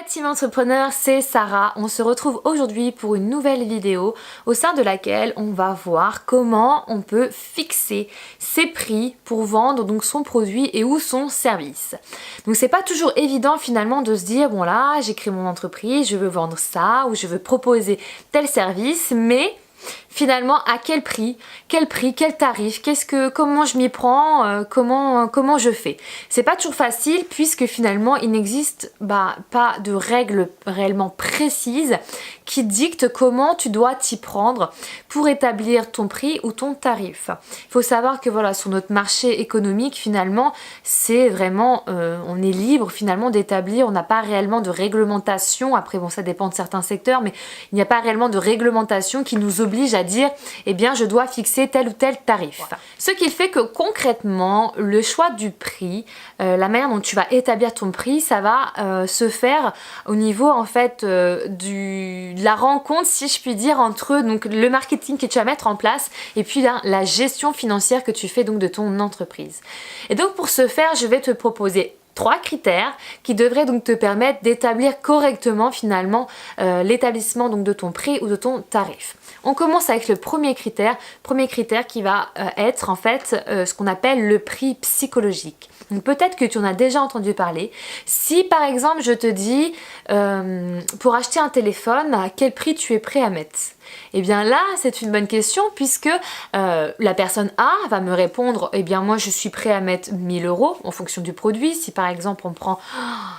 Team Entrepreneur, c'est Sarah. On se retrouve aujourd'hui pour une nouvelle vidéo au sein de laquelle on va voir comment on peut fixer ses prix pour vendre donc son produit et ou son service. Donc c'est pas toujours évident finalement de se dire bon là j'ai créé mon entreprise, je veux vendre ça ou je veux proposer tel service, mais finalement à quel prix, quel tarif, comment je m'y prends, comment je fais. C'est pas toujours facile puisque finalement il n'existe pas de règles réellement précises qui dictent comment tu dois t'y prendre pour établir ton prix ou ton tarif. Il faut savoir que voilà, sur notre marché économique finalement c'est vraiment, on est libre finalement d'établir, on n'a pas réellement de réglementation, après bon ça dépend de certains secteurs, mais il n'y a pas réellement de réglementation qui nous oblige à dire eh bien je dois fixer tel ou tel tarif. Ce qui fait que concrètement le choix du prix, la manière dont tu vas établir ton prix, ça va se faire au niveau en fait de la rencontre si je puis dire entre donc le marketing que tu vas mettre en place et puis la gestion financière que tu fais donc de ton entreprise. Et donc pour ce faire je vais te proposer 3 critères qui devraient donc te permettre d'établir correctement finalement l'établissement donc de ton prix ou de ton tarif. On commence avec le premier critère qui va être en fait ce qu'on appelle le prix psychologique. Donc peut-être que tu en as déjà entendu parler. Si par exemple je te dis pour acheter un téléphone, à quel prix tu es prêt à mettre? Eh bien là c'est une bonne question puisque la personne A va me répondre eh bien moi je suis prêt à mettre 1000 € en fonction du produit. Si par exemple on prend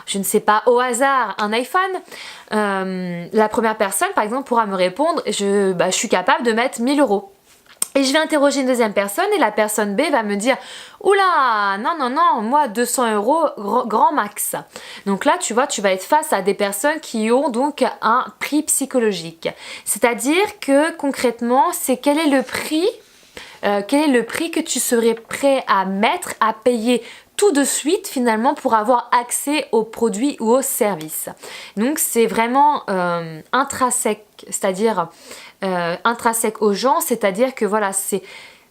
je ne sais pas au hasard un iPhone, la première personne par exemple pourra me répondre je suis capable de mettre 1000 €. Et je vais interroger une deuxième personne et la personne B va me dire oula, non, moi 200 € grand max. Donc là, tu vois, tu vas être face à des personnes qui ont donc un prix psychologique. C'est-à-dire que concrètement, c'est quel est le prix que tu serais prêt à mettre, à payer tout de suite finalement pour avoir accès aux produits ou aux services. Donc c'est vraiment intrinsèque, c'est-à-dire intrinsèque aux gens, c'est-à-dire que voilà, c'est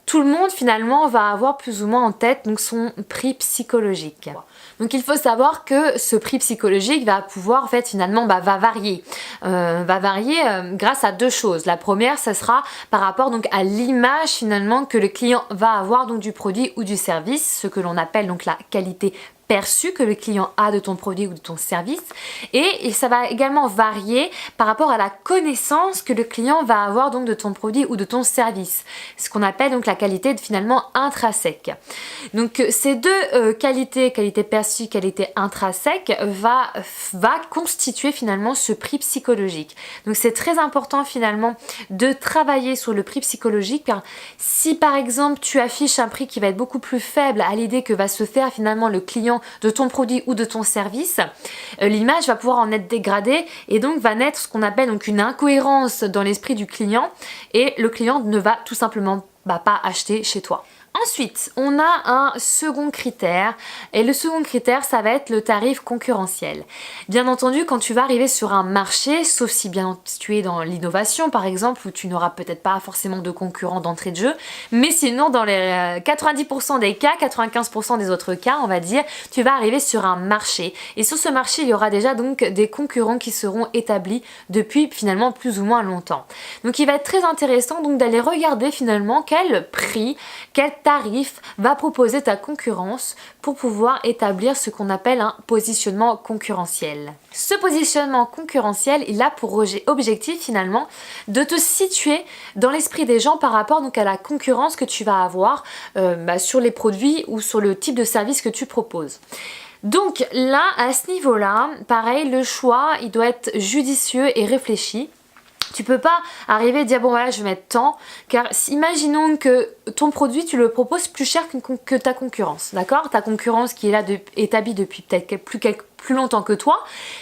tout le monde finalement va avoir plus ou moins en tête donc son prix psychologique. Donc il faut savoir que ce prix psychologique va pouvoir en fait finalement va varier grâce à 2 choses. La première, ça sera par rapport donc à l'image finalement que le client va avoir donc du produit ou du service, ce que l'on appelle donc la qualité perçu que le client a de ton produit ou de ton service, et ça va également varier par rapport à la connaissance que le client va avoir donc de ton produit ou de ton service, ce qu'on appelle donc la qualité finalement intrinsèque. Donc ces deux qualité perçue, qualité intrinsèque va constituer finalement ce prix psychologique. Donc c'est très important finalement de travailler sur le prix psychologique, car si par exemple tu affiches un prix qui va être beaucoup plus faible à l'idée que va se faire finalement le client de ton produit ou de ton service, l'image va pouvoir en être dégradée et donc va naître ce qu'on appelle donc une incohérence dans l'esprit du client et le client ne va tout simplement pas acheter chez toi. Ensuite, on a un second critère et le second critère, ça va être le tarif concurrentiel. Bien entendu, quand tu vas arriver sur un marché, sauf si bien tu es dans l'innovation par exemple, où tu n'auras peut-être pas forcément de concurrents d'entrée de jeu, mais sinon dans les 90% des cas, 95% des autres cas, on va dire, tu vas arriver sur un marché. Et sur ce marché, il y aura déjà donc des concurrents qui seront établis depuis finalement plus ou moins longtemps. Donc il va être très intéressant donc d'aller regarder finalement quel prix, quel tarif va proposer ta concurrence pour pouvoir établir ce qu'on appelle un positionnement concurrentiel. Ce positionnement concurrentiel, il a pour objectif finalement de te situer dans l'esprit des gens par rapport donc à la concurrence que tu vas avoir sur les produits ou sur le type de service que tu proposes. Donc là, à ce niveau-là, pareil, le choix, il doit être judicieux et réfléchi. Tu peux pas arriver et dire bon voilà je vais mettre tant, car imaginons que ton produit tu le proposes plus cher que ta concurrence, d'accord? Ta concurrence qui est là établie depuis peut-être plus longtemps que toi,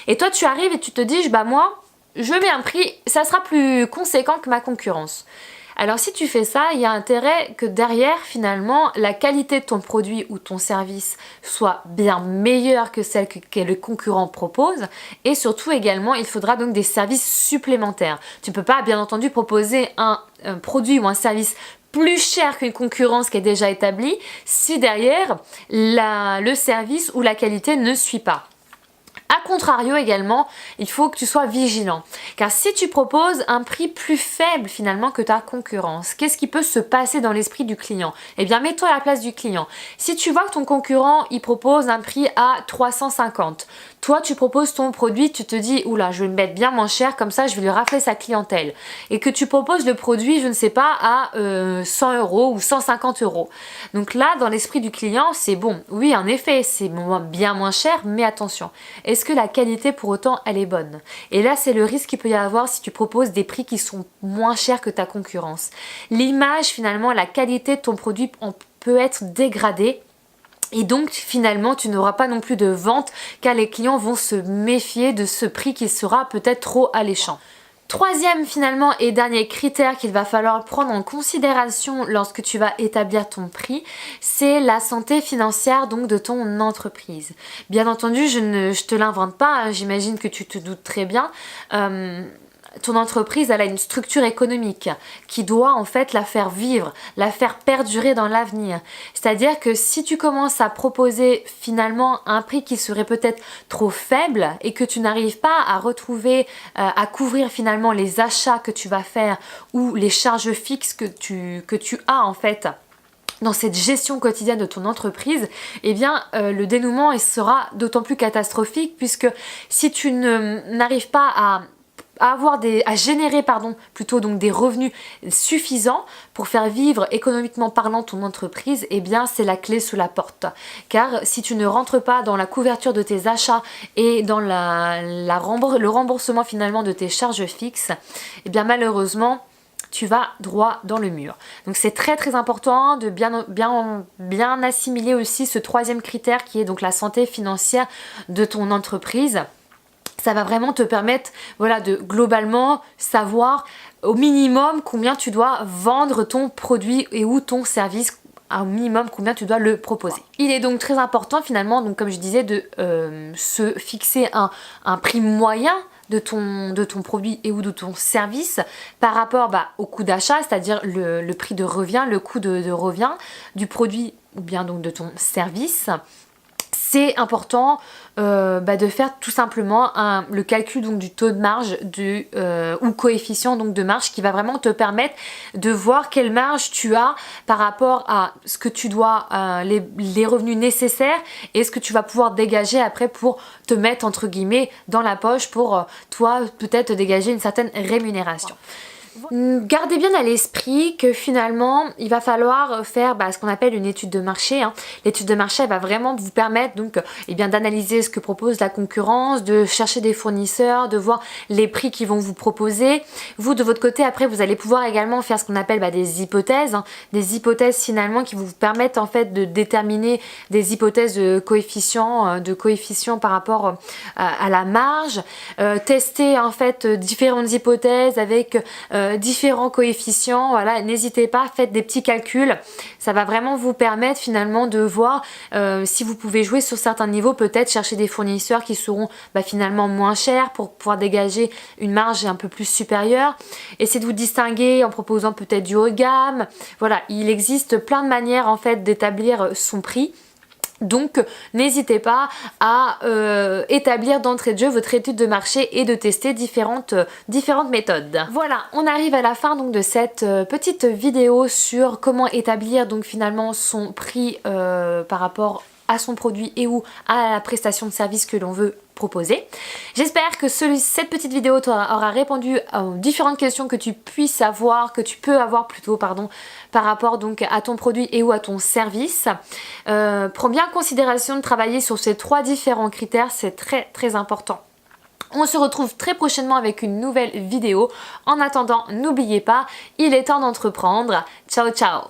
et toi tu arrives et tu te dis moi je mets un prix, ça sera plus conséquent que ma concurrence. Alors si tu fais ça, il y a intérêt que derrière finalement la qualité de ton produit ou ton service soit bien meilleure que celle que le concurrent propose, et surtout également il faudra donc des services supplémentaires. Tu peux pas bien entendu proposer un produit ou un service plus cher qu'une concurrence qui est déjà établie si derrière le service ou la qualité ne suit pas. A contrario également, il faut que tu sois vigilant. Car si tu proposes un prix plus faible finalement que ta concurrence, qu'est-ce qui peut se passer dans l'esprit du client? Eh bien, mets-toi à la place du client. Si tu vois que ton concurrent, il propose un prix à 350, toi, tu proposes ton produit, tu te dis, oula, je vais le mettre bien moins cher, comme ça, je vais lui rafler sa clientèle. Et que tu proposes le produit, je ne sais pas, à 100 € ou 150 €. Donc là, dans l'esprit du client, c'est bon. Oui, en effet, c'est bien moins cher, mais attention. Est-ce que la qualité, pour autant, elle est bonne? Et là, c'est le risque qu'il peut y avoir si tu proposes des prix qui sont moins chers que ta concurrence. L'image, finalement, la qualité de ton produit peut être dégradée. Et donc finalement tu n'auras pas non plus de vente car les clients vont se méfier de ce prix qui sera peut-être trop alléchant. Troisième finalement et dernier critère qu'il va falloir prendre en considération lorsque tu vas établir ton prix, c'est la santé financière donc de ton entreprise. Bien entendu, je te l'invente pas, hein, j'imagine que tu te doutes très bien. Ton entreprise, elle a une structure économique qui doit en fait la faire vivre, la faire perdurer dans l'avenir. C'est-à-dire que si tu commences à proposer finalement un prix qui serait peut-être trop faible et que tu n'arrives pas à retrouver, à couvrir finalement les achats que tu vas faire ou les charges fixes que tu as en fait dans cette gestion quotidienne de ton entreprise, eh bien le dénouement sera d'autant plus catastrophique puisque si tu n'arrives pas à générer plutôt donc des revenus suffisants pour faire vivre économiquement parlant ton entreprise, eh bien c'est la clé sous la porte. Car si tu ne rentres pas dans la couverture de tes achats et dans le remboursement finalement de tes charges fixes, eh bien malheureusement tu vas droit dans le mur. Donc c'est très très important de bien assimiler aussi ce troisième critère qui est donc la santé financière de ton entreprise. Ça va vraiment te permettre de globalement savoir au minimum combien tu dois vendre ton produit et ou ton service, au minimum combien tu dois le proposer. Il est donc très important finalement, donc comme je disais, de se fixer un prix moyen de ton produit et ou de ton service par rapport au coût d'achat, c'est-à-dire le prix de revient, le coût de revient du produit ou bien donc de ton service. C'est important de faire tout simplement le calcul donc, du taux de marge ou coefficient donc, de marge qui va vraiment te permettre de voir quelle marge tu as par rapport à ce que tu dois, les revenus nécessaires et ce que tu vas pouvoir dégager après pour te mettre entre guillemets dans la poche pour toi peut-être dégager une certaine rémunération. Gardez bien à l'esprit que finalement il va falloir faire ce qu'on appelle une étude de marché. L'étude de marché elle va vraiment vous permettre donc d'analyser ce que propose la concurrence, de chercher des fournisseurs, de voir les prix qu'ils vont vous proposer. Vous de votre côté après vous allez pouvoir également faire ce qu'on appelle des hypothèses, des hypothèses finalement qui vous permettent en fait de déterminer des hypothèses de coefficients par rapport à la marge, tester en fait différentes hypothèses avec différents coefficients, n'hésitez pas, faites des petits calculs, ça va vraiment vous permettre finalement de voir si vous pouvez jouer sur certains niveaux, peut-être chercher des fournisseurs qui seront finalement moins chers pour pouvoir dégager une marge un peu plus supérieure, essayez de vous distinguer en proposant peut-être du haut de gamme, il existe plein de manières en fait d'établir son prix. Donc n'hésitez pas à établir d'entrée de jeu votre étude de marché et de tester différentes méthodes. Voilà, on arrive à la fin donc de cette petite vidéo sur comment établir donc finalement son prix par rapport à son produit et ou à la prestation de service que l'on veut proposer. J'espère que cette petite vidéo aura répondu aux différentes questions que tu peux avoir par rapport donc à ton produit et ou à ton service. Prends bien en considération de travailler sur ces 3 différents critères, c'est très très important. On se retrouve très prochainement avec une nouvelle vidéo. En attendant, n'oubliez pas, il est temps d'entreprendre. Ciao ciao!